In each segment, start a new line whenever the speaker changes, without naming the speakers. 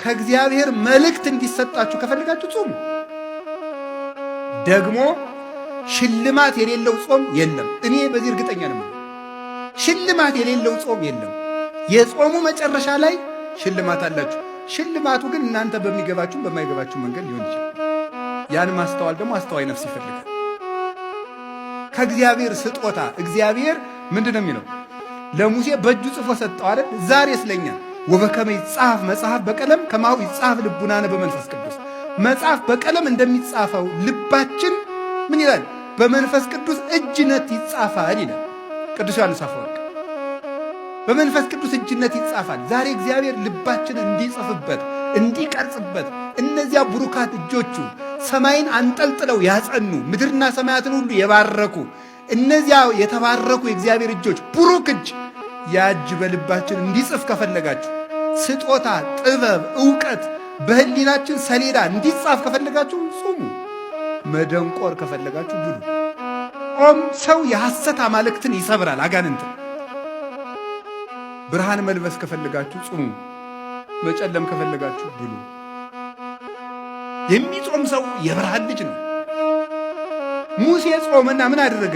ከእግዚአብሔር መልእክት እንዲሰጣችሁ ከፈልጋችሁ ጾሙ። ደግሞ ሽልማት የሌለው ጾም የለም። እኔ በዚህ እርግጠኛ ነኝ። ሽልማት የሌለው ጾም የለም። የጾሙ መጨረሻ ላይ ሽልማት አላችሁ። ሽልማቱ ግን እናንተ በሚገባችሁ በማይገባችሁ መንገድ ሊሆን ይችላል። ያን ማስተዋል ደግሞ አስተዋይ ነፍስ ይፈልጋል። ከእግዚአብሔር ስጦታ እግዚአብሔር ምንድን ነው የሚለው? ለሙሴ በእጁ ጽፎ ሰጠው አይደል? ዛሬ ስለኛ ወበከመ ይጻፍ መጽሐፍ በቀለም ከማሁ ይጻፍ ልቡናነ በመንፈስ ቅዱስ። መጽሐፍ በቀለም እንደሚጻፈው ልባችን ምን ይላል? በመንፈስ ቅዱስ እጅነት ይጻፋል ይላል ቅዱስ ዮሐንስ አፈወርቅ። በመንፈስ ቅዱስ እጅነት ይጻፋል። ዛሬ እግዚአብሔር ልባችን እንዲጽፍበት እንዲቀርጽበት እነዚያ ቡሩካት እጆቹ ሰማይን አንጠልጥለው ያጸኑ ምድርና ሰማያትን ሁሉ የባረኩ እነዚያ የተባረኩ የእግዚአብሔር እጆች ቡሩክ እጅ ያ እጅ በልባችን እንዲጽፍ ከፈለጋችሁ ስጦታ፣ ጥበብ፣ ዕውቀት በህሊናችን ሰሌዳ እንዲጻፍ ከፈለጋችሁ ጾሙ። መደንቆር ከፈለጋችሁ ብሉ። ጾም ሰው የሐሰት አማልክትን ይሰብራል፣ አጋንንትን። ብርሃን መልበስ ከፈለጋችሁ ጾሙ። መጨለም ከፈለጋችሁ ብሉ። የሚጾም ሰው የብርሃን ልጅ ነው። ሙሴ ጾመና ምን አደረገ?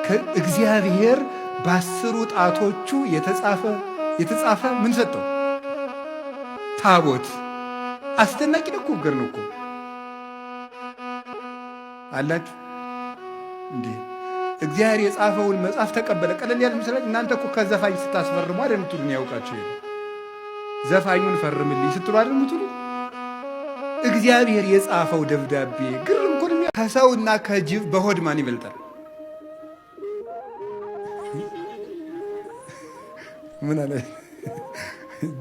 ከእግዚአብሔር በአስሩ ጣቶቹ የተጻፈ ምን ሰጠው? ታቦት። አስደናቂ ነው እኮ ገር ነው እኮ አላችሁ እንዴ! እግዚአብሔር የጻፈውን መጽሐፍ ተቀበለ። ቀለል ያለ ምስላች እናንተ እኮ ከዘፋኝ ስታስፈርሙ አይደል የምትሉኝ? ያውቃችሁ ይሄ ዘፋኙን ፈርምልኝ ስትሉ አይደል የምትሉ? እግዚአብሔር የጻፈው ደብዳቤ ግርም እኮ ነው። ከሰውና ከጅብ በሆድ ማን ይበልጣል? ምን አለ?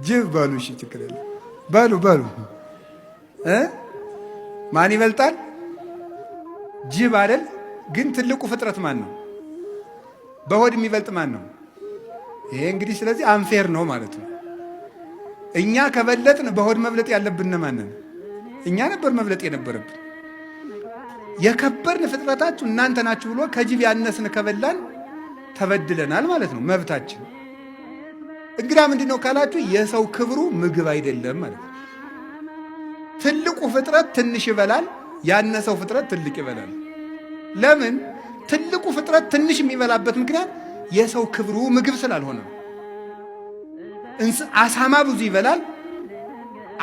ጅብ ባሉ። እሺ ችግር የለም ባሉ ማን ይበልጣል? ጅብ አይደል? ግን ትልቁ ፍጥረት ማን ነው? በሆድ የሚበልጥ ማን ነው? ይሄ እንግዲህ ስለዚህ አንፌር ነው ማለት ነው። እኛ ከበለጥን በሆድ መብለጥ ያለብን ማን ነው? እኛ ነበር መብለጥ የነበረብን። የከበርን ፍጥረታችሁ እናንተ ናችሁ ብሎ ከጅብ ያነስን ከበላን ተበድለናል ማለት ነው። መብታችን እንግዳ ምንድን ነው ካላችሁ የሰው ክብሩ ምግብ አይደለም ማለት ነው። ትልቁ ፍጥረት ትንሽ ይበላል፣ ያነሰው ፍጥረት ትልቅ ይበላል። ለምን? ትልቁ ፍጥረት ትንሽ የሚበላበት ምክንያት የሰው ክብሩ ምግብ ስላልሆነ። አሳማ ብዙ ይበላል።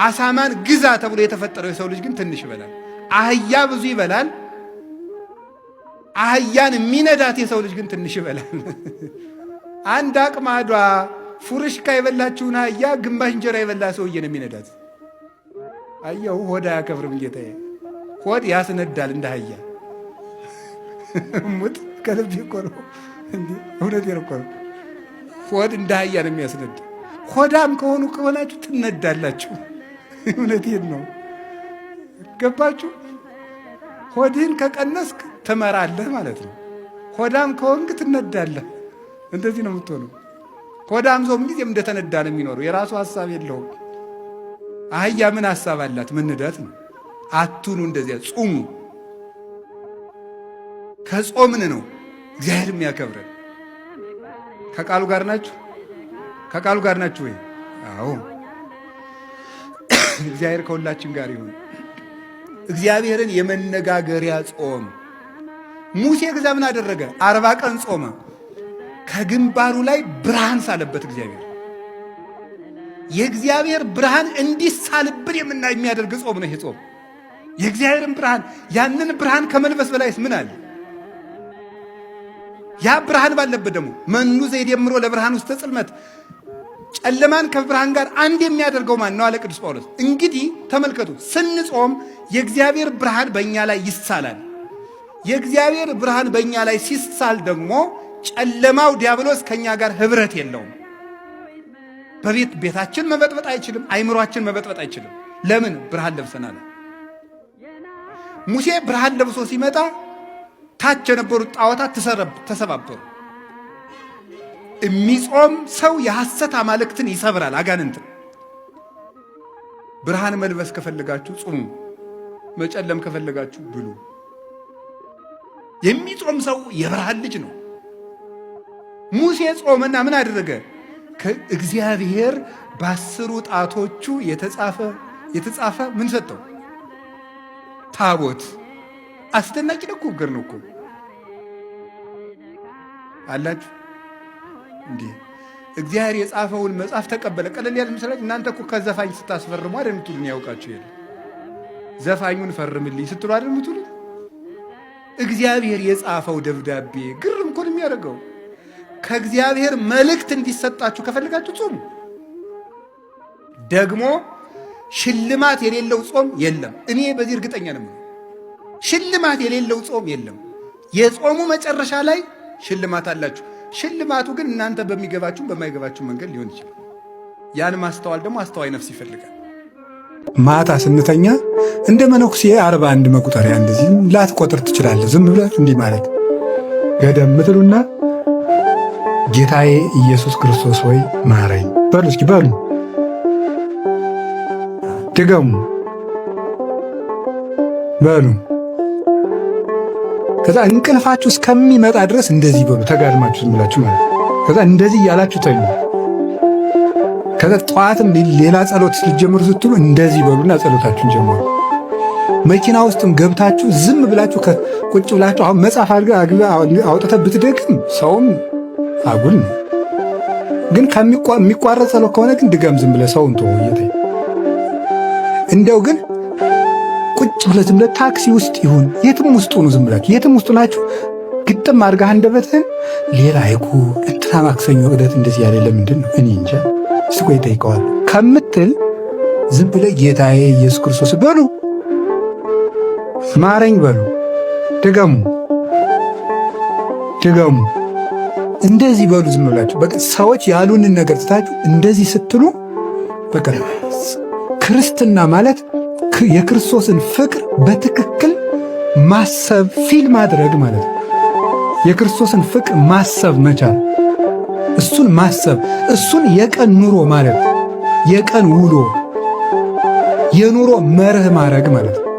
አሳማን ግዛ ተብሎ የተፈጠረው የሰው ልጅ ግን ትንሽ ይበላል። አህያ ብዙ ይበላል። አህያን የሚነዳት የሰው ልጅ ግን ትንሽ ይበላል። አንድ አቅማዷ ፉርሽካ የበላችውን አህያ ግማሽ እንጀራ የበላ ሰውዬ ነው የሚነዳት። አህያው ሆድ አያከብርም ጌታዬ። ሆድ ያስነዳል እንደ አህያ። ሙት ከልብ ይቆር እንዴ! እውነት ይርቆር። ሆድ እንደ አህያ ነው የሚያስነዳ። ሆዳም ከሆናችሁ ትነዳላችሁ። እውነቴን ነው። ገባችሁ? ሆድህን ከቀነስክ ትመራለህ ማለት ነው። ሆዳም ከሆንክ ትነዳለህ። እንደዚህ ነው የምትሆነው። ሆዳም ሰው ምንጊዜም እንደተነዳ ነው የሚኖረው። የራሱ ሐሳብ የለውም። አህያ ምን ሐሳብ አላት? መንዳት ነው። አቱኑ እንደዚያ ጹሙ። ከጾምን ነው እግዚአብሔር የሚያከብረን። ከቃሉ ጋር ናችሁ? ከቃሉ ጋር ናችሁ ወይ? አዎ። እግዚአብሔር ከሁላችን ጋር ይሁን። እግዚአብሔርን የመነጋገሪያ ጾም ሙሴ ከዛ ምን አደረገ? 40 ቀን ጾመ። ከግንባሩ ላይ ብርሃን ሳለበት እግዚአብሔር። የእግዚአብሔር ብርሃን እንዲሳልብን የሚያደርግ ጾም ነው ይሄ ጾም። የእግዚአብሔርን ብርሃን ያንን ብርሃን ከመልበስ በላይስ ምን አለ? ያ ብርሃን ባለበት ደግሞ መኑ ዘይደምሮ ለብርሃን ውስተ ጽልመት፣ ጨለማን ከብርሃን ጋር አንድ የሚያደርገው ማን ነው አለ ቅዱስ ጳውሎስ። እንግዲህ ተመልከቱ፣ ስንጾም የእግዚአብሔር ብርሃን በእኛ ላይ ይሳላል። የእግዚአብሔር ብርሃን በእኛ ላይ ሲሳል ደግሞ ጨለማው ዲያብሎስ ከእኛ ጋር ህብረት የለውም። ቤታችን መበጥበጥ አይችልም። አይምሯችን መበጥበጥ አይችልም። ለምን? ብርሃን ለብሰናል። ሙሴ ብርሃን ለብሶ ሲመጣ ታች የነበሩት ጣዖታት ተሰባበሩ። የሚጾም ሰው የሐሰት አማልክትን ይሰብራል፣ አጋንንትን። ብርሃን መልበስ ከፈለጋችሁ ጹሙ፣ መጨለም ከፈለጋችሁ ብሉ። የሚጾም ሰው የብርሃን ልጅ ነው። ሙሴ ጾመና ምን አደረገ? ከእግዚአብሔር በአስሩ ጣቶቹ የተጻፈ የተጻፈ ምን ሰጠው? ታቦት። አስደናቂ ንግግር ነው እኮ አላችሁ እንዴ! እግዚአብሔር የጻፈውን መጽሐፍ ተቀበለ። ቀለል ያለ ምስላች እናንተ እኮ ከዘፋኝ ስታስፈርሙ አይደል የምትሉን? ያውቃችሁ የለ ዘፋኙን ፈርምልኝ ስትሉ አይደል የምትሉ? እግዚአብሔር የጻፈው ደብዳቤ ግርም እኮ ነው የሚያደርገው። ከእግዚአብሔር መልእክት እንዲሰጣችሁ ከፈልጋችሁ ጾሙ። ደግሞ ሽልማት የሌለው ጾም የለም። እኔ በዚህ እርግጠኛ ነኝ። ሽልማት የሌለው ጾም የለም። የጾሙ መጨረሻ ላይ ሽልማት አላችሁ። ሽልማቱ ግን እናንተ በሚገባችሁ በማይገባችሁ መንገድ ሊሆን ይችላል። ያን ማስተዋል ደግሞ አስተዋይ ነፍስ ይፈልጋል። ማታ ስንተኛ እንደ መነኩሴ 41 መቁጠሪያ እንደዚህ ላትቆጥር ትችላለህ። ዝም ብላችሁ እንዲህ ማለት ገደም ምትሉና ጌታዬ ኢየሱስ ክርስቶስ ሆይ ማረኝ በሉ። እስኪ በሉ ድገሙ በሉ። ከዛ እንቅልፋችሁ እስከሚመጣ ድረስ እንደዚህ በሉ። ተጋድማችሁ ዝም ብላችሁ ማለት ከዛ እንደዚህ እያላችሁ ተኙ። ከዛ ጠዋትም ሌላ ጸሎት ልትጀምሩ ስትሉ እንደዚህ በሉና ጸሎታችሁን ጀምሩ። መኪና ውስጥም ገብታችሁ ዝም ብላችሁ ቁጭ ብላችሁ አሁን መጽሐፍ አውጥተህ ብትደግም ሰውም አጉል ነው። ግን የሚቋረጥ ጸሎት ከሆነ ግን ድገም ዝም ብለህ ሰውን ተው እየተይ እንደው ግን ቁጭ ብለህ ዝም ብለህ ታክሲ ውስጥ ይሁን የትም ውስጥ ሁኑ ዝም ብላችሁ የትም ውስጥ ናችሁ ግጥም አድርገህ አንደበትህን ሌላ አይኩ እንትና ማክሰኞ ዕለት እንደዚህ ያለ ለምንድን ነው እኔ እንጃ እስኪ ቆይ እጠይቀዋለሁ ከምትል ዝም ብለህ ጌታዬ ኢየሱስ ክርስቶስ በሉ፣ ማረኝ በሉ፣ ድገሙ እንደዚህ በሉ ዝም ብላችሁ። በቃ ሰዎች ያሉንን ነገር ትታችሁ እንደዚህ ስትሉ በቃ ክርስትና ማለት የክርስቶስን ፍቅር በትክክል ማሰብ ፊል ማድረግ ማለት ነው። የክርስቶስን ፍቅር ማሰብ መቻል፣ እሱን ማሰብ፣ እሱን የቀን ኑሮ ማለት የቀን ውሎ የኑሮ መርህ ማድረግ ማለት ነው።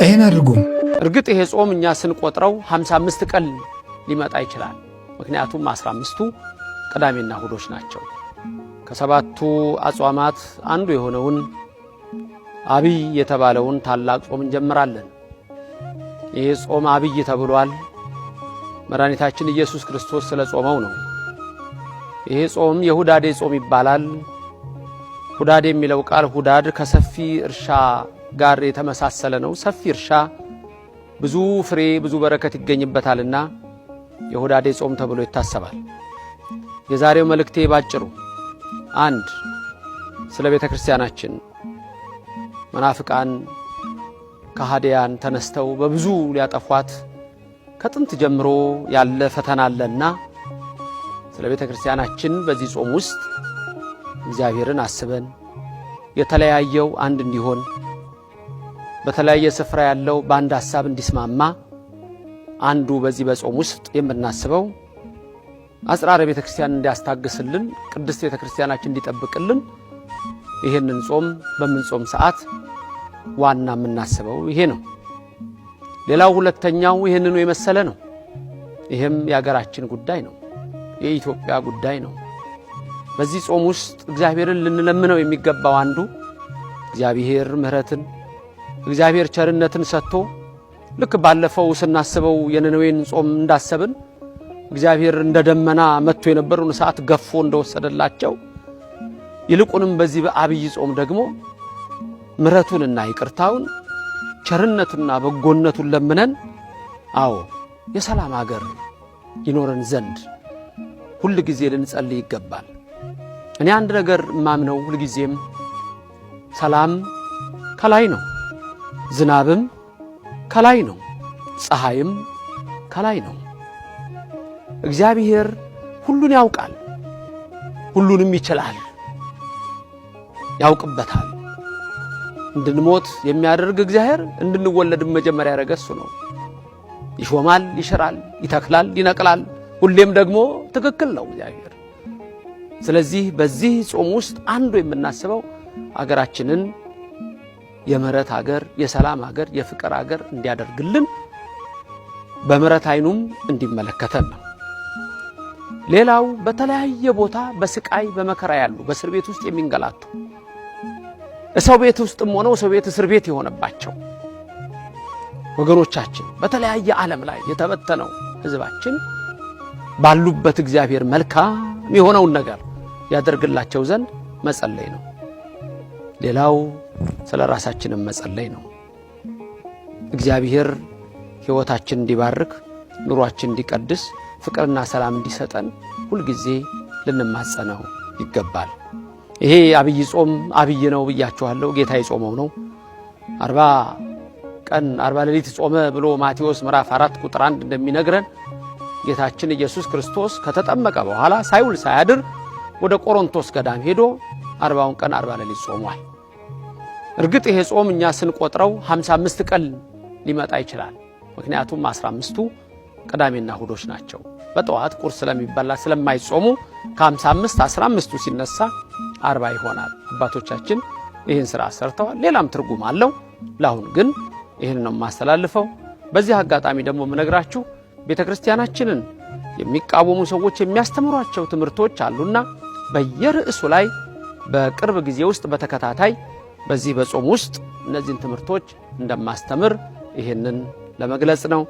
ይሄን አድርጉ።
እርግጥ ይሄ ጾም እኛ ስንቆጥረው 55 ቀን ሊመጣ ይችላል። ምክንያቱም 15ቱ ቅዳሜና እሁዶች ናቸው። ከሰባቱ አጽዋማት አንዱ የሆነውን አብይ የተባለውን ታላቅ ጾም እንጀምራለን። ይሄ ጾም አብይ ተብሏል። መድኃኒታችን ኢየሱስ ክርስቶስ ስለ ጾመው ነው። ይሄ ጾም የሁዳዴ ጾም ይባላል። ሁዳዴ የሚለው ቃል ሁዳድ ከሰፊ እርሻ ጋር የተመሳሰለ ነው። ሰፊ እርሻ ብዙ ፍሬ ብዙ በረከት ይገኝበታልና የሁዳዴ ጾም ተብሎ ይታሰባል። የዛሬው መልእክቴ ባጭሩ አንድ ስለ ቤተ ክርስቲያናችን መናፍቃን ከሃዲያን ተነስተው በብዙ ሊያጠፏት ከጥንት ጀምሮ ያለ ፈተና አለና ስለ ቤተ ክርስቲያናችን በዚህ ጾም ውስጥ እግዚአብሔርን አስበን የተለያየው አንድ እንዲሆን በተለያየ ስፍራ ያለው በአንድ ሐሳብ እንዲስማማ አንዱ በዚህ በጾም ውስጥ የምናስበው አጽራረ ቤተ ክርስቲያን እንዲያስታግስልን ቅድስት ቤተ ክርስቲያናችን እንዲጠብቅልን ይሄንን ጾም በምንጾም ሰዓት ዋና የምናስበው ይሄ ነው። ሌላው ሁለተኛው ይሄንኑ የመሰለ ነው። ይሄም የሀገራችን ጉዳይ ነው፣ የኢትዮጵያ ጉዳይ ነው። በዚህ ጾም ውስጥ እግዚአብሔርን ልንለምነው የሚገባው አንዱ እግዚአብሔር ምሕረትን እግዚአብሔር ቸርነትን ሰጥቶ ልክ ባለፈው ስናስበው የነነዌን ጾም እንዳሰብን እግዚአብሔር እንደ ደመና መጥቶ የነበረውን ሰዓት ገፎ እንደወሰደላቸው ይልቁንም በዚህ በአብይ ጾም ደግሞ ምሕረቱንና ይቅርታውን ቸርነቱንና በጎነቱን ለምነን አዎ የሰላም ሀገር ይኖረን ዘንድ ሁሉ ጊዜ ልንጸልይ ይገባል። እኔ አንድ ነገር ማምነው ሁሉ ጊዜም ሰላም ከላይ ነው፣ ዝናብም ከላይ ነው፣ ፀሐይም ከላይ ነው። እግዚአብሔር ሁሉን ያውቃል፣ ሁሉንም ይችላል፣ ያውቅበታል። እንድንሞት የሚያደርግ እግዚአብሔር እንድንወለድም መጀመሪያ ያደረገ እሱ ነው። ይሾማል፣ ይሽራል፣ ይተክላል፣ ይነቅላል። ሁሌም ደግሞ ትክክል ነው እግዚአብሔር። ስለዚህ በዚህ ጾም ውስጥ አንዱ የምናስበው አገራችንን የምሕረት ሀገር፣ የሰላም ሀገር፣ የፍቅር ሀገር እንዲያደርግልን በምሕረት አይኑም እንዲመለከተን ነው። ሌላው በተለያየ ቦታ በስቃይ በመከራ ያሉ በእስር ቤት ውስጥ የሚንገላቱ ሰው ቤት ውስጥም ሆነው ሰው ቤት እስር ቤት የሆነባቸው ወገኖቻችን በተለያየ ዓለም ላይ የተበተነው ሕዝባችን ባሉበት እግዚአብሔር መልካም የሆነውን ነገር ያደርግላቸው ዘንድ መጸለይ ነው። ሌላው ስለ ራሳችንም መጸለይ ነው። እግዚአብሔር ሕይወታችን እንዲባርክ ኑሯችን እንዲቀድስ ፍቅርና ሰላም እንዲሰጠን ሁሉ ጊዜ ልንማጸነው ይገባል። ይሄ አብይ ጾም አብይ ነው ብያችኋለሁ። ጌታ የጾመው ነው። 40 ቀን 40 ሌሊት ጾመ ብሎ ማቴዎስ ምዕራፍ 4 ቁጥር 1 እንደሚነግረን ጌታችን ኢየሱስ ክርስቶስ ከተጠመቀ በኋላ ሳይውል ሳያድር ወደ ቆሮንቶስ ገዳም ሄዶ 40 ቀን 40 ሌሊት ጾሟል። እርግጥ ይሄ ጾም እኛ ስንቆጥረው 55 ቀን ሊመጣ ይችላል። ምክንያቱም 15ቱ ቅዳሜና እሁዶች ናቸው። በጠዋት ቁርስ ስለሚበላ ስለማይጾሙ ከ55 15ቱ ሲነሳ 40 ይሆናል። አባቶቻችን ይህን ስራ ሰርተዋል። ሌላም ትርጉም አለው። ለአሁን ግን ይህን ነው የማስተላልፈው። በዚህ አጋጣሚ ደግሞ የምነግራችሁ ቤተክርስቲያናችንን የሚቃወሙ ሰዎች የሚያስተምሯቸው ትምህርቶች አሉና በየርዕሱ ላይ በቅርብ ጊዜ ውስጥ በተከታታይ በዚህ በጾም ውስጥ እነዚህን ትምህርቶች እንደማስተምር ይህንን ለመግለጽ ነው።